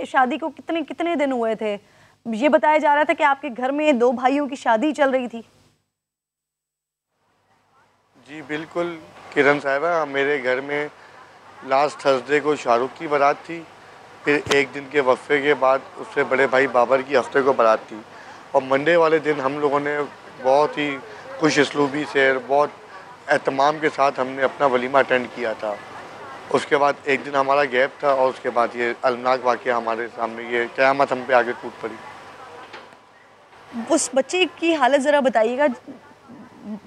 शादी को कितने कितने दिन हुए थे? ये बताया जा रहा था कि आपके घर में 2 भाइयों की शादी चल रही थी। जी बिल्कुल किरण साहिबा, मेरे घर में लास्ट थर्सडे को शाहरुख की बारात थी। फिर एक दिन के वक्फे के बाद उससे बड़े भाई बाबर की हफ्ते को बारात थी। और मंडे वाले दिन हम लोगों ने बहुत ही खुश इसलूबी से, बहुत एहतमाम के साथ हमने अपना वलीमा अटेंड किया था। उसके बाद एक दिन हमारा गैप था और उसके बाद ये अलनाक वाक़या हमारे सामने, ये क़यामत हम पे आगे टूट पड़ी। उस बच्चे की हालत ज़रा बताइएगा,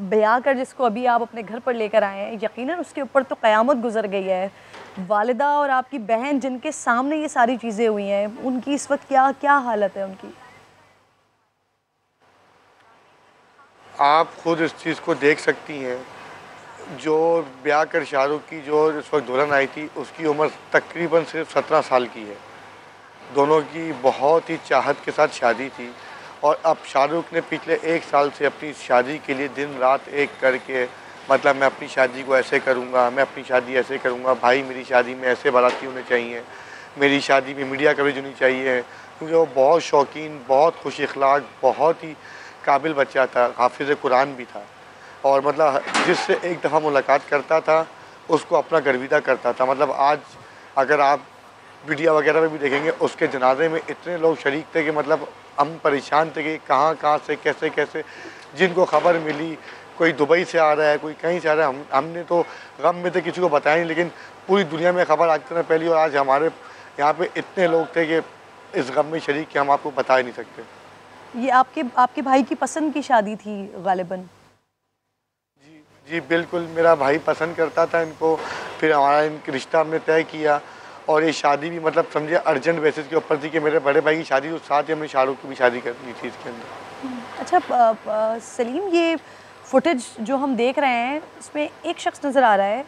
ब्याह कर जिसको अभी आप अपने घर पर लेकर आए हैं, यकीनन उसके ऊपर तो क़यामत गुजर गई है। वालिदा और आपकी बहन जिनके सामने ये सारी चीज़ें हुई हैं, उनकी इस वक्त क्या क्या हालत है उनकी? आप खुद इस चीज़ को देख सकती हैं। जो ब्याह कर शाहरुख की जो इस वक्त दुल्हन आई थी, उसकी उम्र तकरीबन सिर्फ 17 साल की है। दोनों की बहुत ही चाहत के साथ शादी थी और अब शाहरुख ने पिछले 1 साल से अपनी शादी के लिए दिन रात एक करके, मतलब मैं अपनी शादी को ऐसे करूँगा, मैं अपनी शादी ऐसे करूँगा, भाई मेरी शादी में ऐसे बाराती होने चाहिए, मेरी शादी में मीडिया कवरेज होनी चाहिए। क्योंकि वो बहुत शौकीन, बहुत खुश अखलाक, बहुत ही काबिल बच्चा था, हाफिज़ कुरान भी था। और मतलब जिससे एक दफ़ा मुलाकात करता था उसको अपना गर्विदा करता था। मतलब आज अगर आप वीडियो वगैरह में भी देखेंगे, उसके जनाजे में इतने लोग शरीक थे कि मतलब हम परेशान थे कि कहाँ कहाँ से कैसे कैसे, जिनको खबर मिली, कोई दुबई से आ रहा है, कोई कहीं से आ रहा है। हमने तो गम में थे, किसी को बताया नहीं, लेकिन पूरी दुनिया में खबर आज तक पहली। और आज हमारे यहाँ पे इतने लोग थे कि इस गम में शरीक कि हम आपको बता ही नहीं सकते। ये आपके भाई की पसंद की शादी थी गालिबन? जी बिल्कुल, मेरा भाई पसंद करता था इनको। फिर हमारा इनका रिश्ता हमने तय किया और ये शादी भी मतलब समझिए अर्जेंट बेसिस के ऊपर थी कि मेरे बड़े भाई की शादी, तो साथ ही हमने शाहरुख की भी शादी करनी थी इसके अंदर। अच्छा सलीम, ये फुटेज जो हम देख रहे हैं इसमें एक शख्स नज़र आ रहा है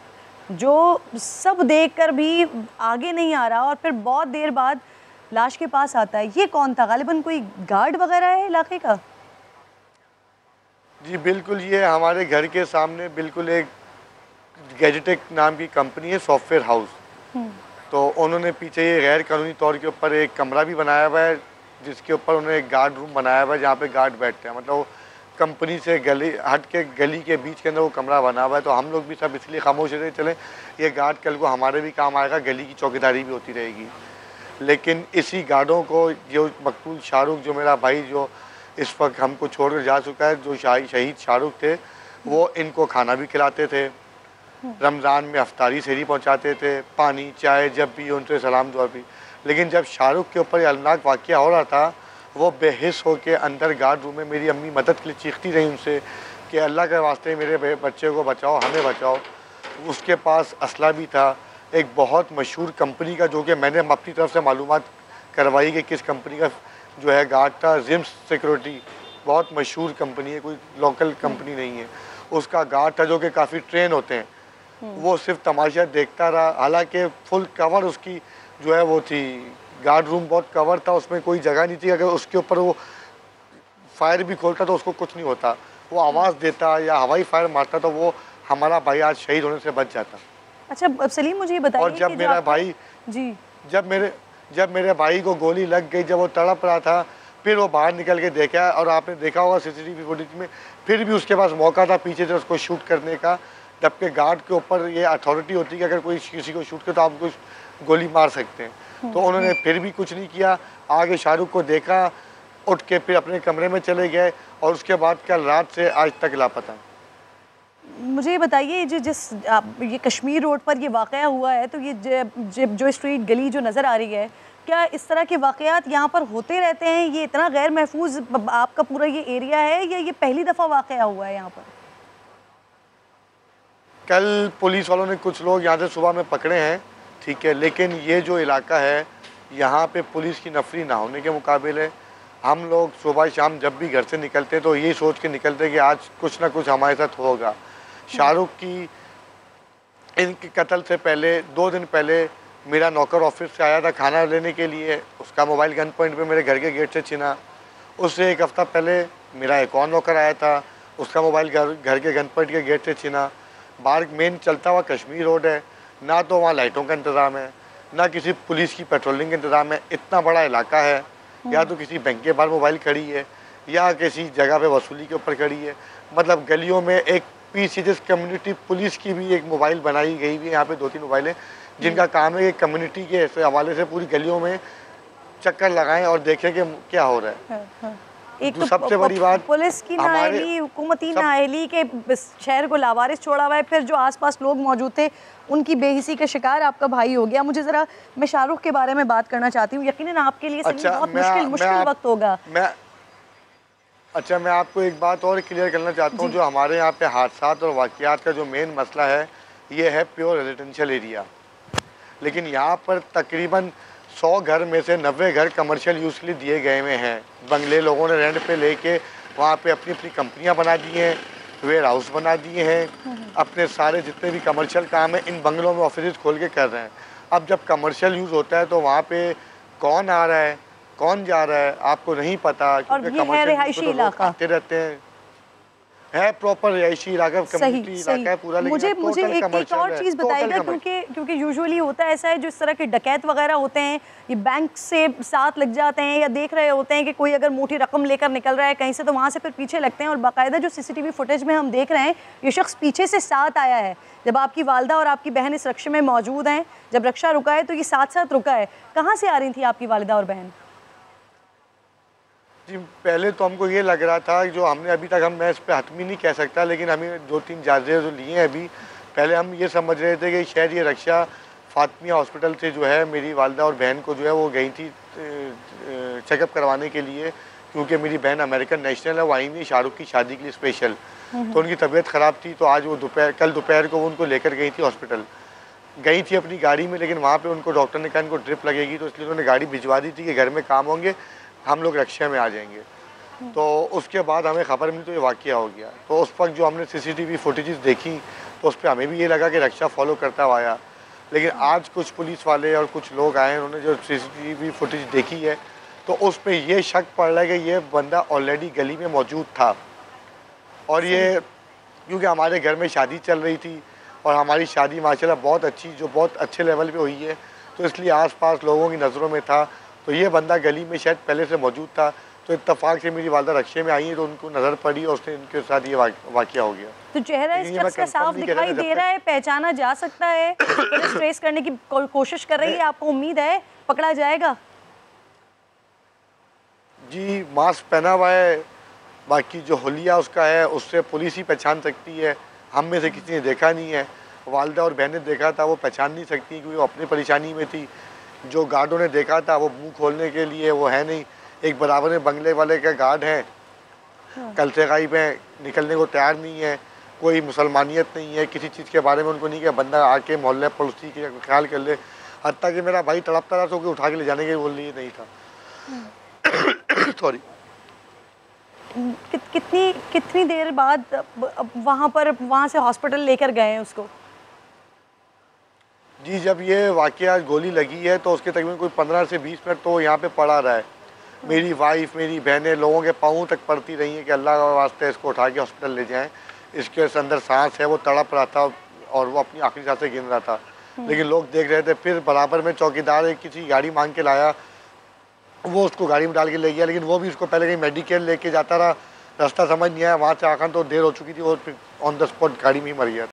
जो सब देखकर भी आगे नहीं आ रहा और फिर बहुत देर बाद लाश के पास आता है। ये कौन था? गालिबन कोई गार्ड वगैरह है इलाके का? जी बिल्कुल, ये हमारे घर के सामने बिल्कुल एक गैजेटेक नाम की कंपनी है, सॉफ्टवेयर हाउस। तो उन्होंने पीछे ये गैर कानूनी तौर के ऊपर एक कमरा भी बनाया हुआ है, जिसके ऊपर उन्होंने एक गार्ड रूम बनाया हुआ है जहाँ पे गार्ड बैठते हैं। मतलब वो कंपनी से गली हट के गली के बीच के अंदर वो कमरा बना हुआ है। तो हम लोग भी सब इसलिए खामोश रहे, चले ये गार्ड कल को हमारे भी काम आएगा, गली की चौकीदारी भी होती रहेगी। लेकिन इसी गार्डों को जो मकतूल शाहरुख, जो मेरा भाई जो इस वक्त हमको छोड़कर जा चुका है, जो शहीद शाहरुख थे, वो इनको खाना भी खिलाते थे, रमज़ान में अफ्तारी सहरी पहुंचाते थे, पानी चाय जब भी उनसे सलाम दुआ भी। लेकिन जब शाहरुख के ऊपर अलनाक वाक़या हो रहा था, वो बेहिस होकर अंदर गार्ड रूम में मेरी अम्मी मदद के लिए चीखती रही उनसे कि अल्लाह के वास्ते मेरे बच्चे को बचाओ, हमें बचाओ। उसके पास असला भी था, एक बहुत मशहूर कंपनी का, जो कि मैंने अपनी तरफ से मालूमात करवाई कि किस कंपनी का जो है गार्ड था। जिम्स सिक्योरिटी बहुत मशहूर कंपनी है, कोई लोकल कंपनी नहीं है। उसका गार्ड था जो कि काफ़ी ट्रेन होते हैं। वो सिर्फ तमाशा देखता रहा, हालांकि फुल कवर उसकी जो है वो थी, गार्ड रूम बहुत कवर था, उसमें कोई जगह नहीं थी। अगर उसके ऊपर वो फायर भी खोलता तो उसको कुछ नहीं होता, वो आवाज़ देता या हवाई फायर मारता तो वो हमारा भाई आज शहीद होने से बच जाता। अच्छा अब सलीम, मुझे ये बताइए और जब मेरा भाई जी जब मेरे भाई को गोली लग गई, जब वो तड़प रहा था, फिर वो बाहर निकल के देखा, और आपने देखा होगा सीसीटीवी फुटेज में, फिर भी उसके पास मौका था पीछे से उसको शूट करने का। जबकि गार्ड के ऊपर ये अथॉरिटी होती है कि अगर कोई किसी को शूट करे तो आप उसको गोली मार सकते हैं। तो उन्होंने फिर भी कुछ नहीं किया, आगे शाहरुख को देखा, उठ के फिर अपने कमरे में चले गए और उसके बाद कल रात से आज तक लापता। मुझे ये बताइए, ये कश्मीर रोड पर ये वाक़या हुआ है, तो ये जो स्ट्रीट गली जो नज़र आ रही है, क्या इस तरह के वाक़यात यहाँ पर होते रहते हैं? ये इतना गैर महफूज आपका पूरा ये एरिया है या ये पहली दफ़ा वाक़या हुआ है यहाँ पर? कल पुलिस वालों ने कुछ लोग यहाँ से सुबह में पकड़े हैं, ठीक है, लेकिन ये जो इलाका है यहाँ पे पुलिस की नफरी ना होने के मुकाबले हम लोग सुबह शाम जब भी घर से निकलते तो यही सोच के निकलते कि आज कुछ ना कुछ हमारे साथ होगा। शाहरुख की इनके कत्ल से पहले 2 दिन पहले मेरा नौकर ऑफिस से आया था खाना लेने के लिए, उसका मोबाइल गन पॉइंट पे मेरे घर के गेट से छिना। उससे 1 हफ़्ता पहले मेरा एक और नौकर आया था, उसका मोबाइल घर के गन पॉइंट के गेट से छिना। बाहर मेन चलता हुआ कश्मीर रोड है, ना तो वहाँ लाइटों का इंतज़ाम है, ना किसी पुलिस की पेट्रोलिंग का इंतज़ाम है। इतना बड़ा इलाका है, या तो किसी बैंक के बाहर मोबाइल खड़ी है या किसी जगह पे वसूली के ऊपर खड़ी है। मतलब गलियों में एक पीसीएस कम्युनिटी पुलिस की भी एक मोबाइल बनाई गई हुई है। यहाँ पे 2-3 मोबाइलें जिनका काम है कि कम्युनिटी के हवाले से पूरी गलियों में चक्कर लगाएं और देखें कि क्या हो रहा है। एक तो सबसे बड़ी बात पुलिस की नाअहली, हुकूमती नाअहली के शहर को लावारिस छोड़ा हुआ है। फिर जो आसपास लोग मौजूद थे उनकी बेहिसी का शिकार आपका भाई हो गया। मुझे ज़रा, मैं शाहरुख के बारे में बात करना चाहती हूँ। यकीनन आपके लिए बहुत मुश्किल वक्त होगा। मैं आपको एक बात और क्लियर करना चाहता हूँ। जो हमारे यहाँ पे हादसात और वाक़यात का जो मेन मसला है, ये है प्योर रेजिडेंशियल एरिया। लेकिन यहाँ पर तकरीबन 100 घर में से 90 घर कमर्शियल यूज़ के लिए दिए गए हुए हैं। बंगले लोगों ने रेंट पे लेके वहाँ पे अपनी अपनी कंपनियाँ बना दी हैं, वेयर हाउस बना दिए हैं। अपने सारे जितने भी कमर्शियल काम है इन बंगलों में ऑफिस खोल के कर रहे हैं। अब जब कमर्शियल यूज़ होता है तो वहाँ पे कौन आ रहा है, कौन जा रहा है, आपको नहीं पता, क्योंकि कमर्शियल लोग आते रहते हैं। है प्रॉपर रिहायशी इलाका, कम्युनिटी इलाका है पूरा। मुझे एक और चीज़ बताइएगा, क्योंकि यूजुअली होता है ऐसा है, जो इस तरह के डकैत वगैरह होते हैं ये बैंक से साथ लग जाते हैं या देख रहे होते हैं कि कोई अगर मोटी रकम लेकर निकल रहा है कहीं से, तो वहाँ से फिर पीछे लगते हैं। और बाकायदा जो सीसीटीवी फुटेज में हम देख रहे हैं, ये शख्स पीछे से साथ आया है। जब आपकी वालदा और आपकी बहन इस रक्शे में मौजूद हैं, जब रक्षा रुका है तो ये साथ साथ रुका है। कहाँ से आ रही थी आपकी वालिदा और बहन? जी, पहले तो हमको ये लग रहा था, जो हमने अभी तक, मैं इस पर हतमी नहीं कह सकता, लेकिन हमें 2-3 जायजे जो लिए हैं अभी, पहले हम ये समझ रहे थे कि शायद ये रक्षा फातिमिया हॉस्पिटल से जो है मेरी वालिदा और बहन को जो है वो गई थी चेकअप करवाने के लिए, क्योंकि मेरी बहन अमेरिकन नेशनल है, वो आई नहीं शाहरुख की शादी के लिए स्पेशल। तो उनकी तबीयत ख़राब थी, तो आज वो कल दोपहर को वो उनको लेकर गई थी हॉस्पिटल। गई थी अपनी गाड़ी में, लेकिन वहाँ पर उनको डॉक्टर ने कहा इनको ड्रिप लगेगी, तो इसलिए उन्होंने गाड़ी भिजवा दी थी कि घर में काम होंगे, हम लोग रक्षा में आ जाएंगे। तो उसके बाद हमें ख़बर मिली तो ये वाक़या हो गया। तो उस वक्त जो हमने सीसीटीवी फुटेजेस देखी तो उस पर हमें भी ये लगा कि रक्षा फॉलो करता हुआ आया। लेकिन आज कुछ पुलिस वाले और कुछ लोग आए, उन्होंने जो सीसीटीवी फुटेज देखी है तो उस पर ये शक पड़ रहा है कि ये बंदा ऑलरेडी गली में मौजूद था। और ये क्योंकि हमारे घर में शादी चल रही थी और हमारी शादी माशाल्लाह बहुत अच्छी, जो बहुत अच्छे लेवल पे हुई है, तो इसलिए आसपास लोगों की नज़रों में था। तो ये बंदा गली में शायद पहले से मौजूद था। तो इत्तफाक से मेरी वालिदा रक्षे में आई है तो उनको नज़र पड़ी और उसने इनके साथ ये वाक़या हो गया। तो चेहरा इस शख्स का साफ दिखाई दे रहा है, पहचाना जा सकता है। पुलिस ट्रेस करने की कोशिश कर रही है, आपको उम्मीद है पकड़ा जाएगा? जी, मास्क पहना हुआ है, बाकी जो हुलिया उसका है उससे पुलिस ही पहचान सकती है। हम में से किसी ने देखा नहीं है। वालिदा और बहन ने देखा था, वो पहचान नहीं सकती क्योंकि वो अपनी परेशानी में थी। जो गार्डों ने देखा था वो मुंह खोलने के लिए वो है नहीं। एक बराबर में बंगले वाले का गार्ड है, कल से गायब है, निकलने को तैयार नहीं है, कोई मुसलमानियत नहीं है, किसी चीज़ के बारे में उनको नहीं कि बंदा आके मोहल्ले पड़ोसी के ख्याल कर ले। हत्ता कि मेरा भाई तड़पता रहा तो कि उठा के ले जाने के बोल लिए नहीं था। सॉरी। कितनी देर बाद वहाँ से हॉस्पिटल लेकर गए हैं उसको? जी, जब ये वाक़या गोली लगी है तो उसके तकरीबन कोई 15 से 20 मिनट तो यहाँ पे पड़ा रहा है। मेरी वाइफ, मेरी बहनें लोगों के पाँव तक पड़ती रही हैं कि अल्लाह के वास्ते इसको उठा के हॉस्पिटल ले जाएं। इसके अंदर सांस है, वो तड़प रहा था और वो अपनी आखिरी सांसें गिन रहा था। लेकिन लोग देख रहे थे। फिर बराबर में चौकीदार किसी गाड़ी मांग के लाया, वो उसको गाड़ी में डाल के ले गया, लेकिन वो भी उसको पहले कहीं मेडिकल लेके जाता रहा, रास्ता समझ नहीं आया। वहाँ से आकर तो देर हो चुकी थी और फिर ऑन द स्पॉट गाड़ी में ही मर गया।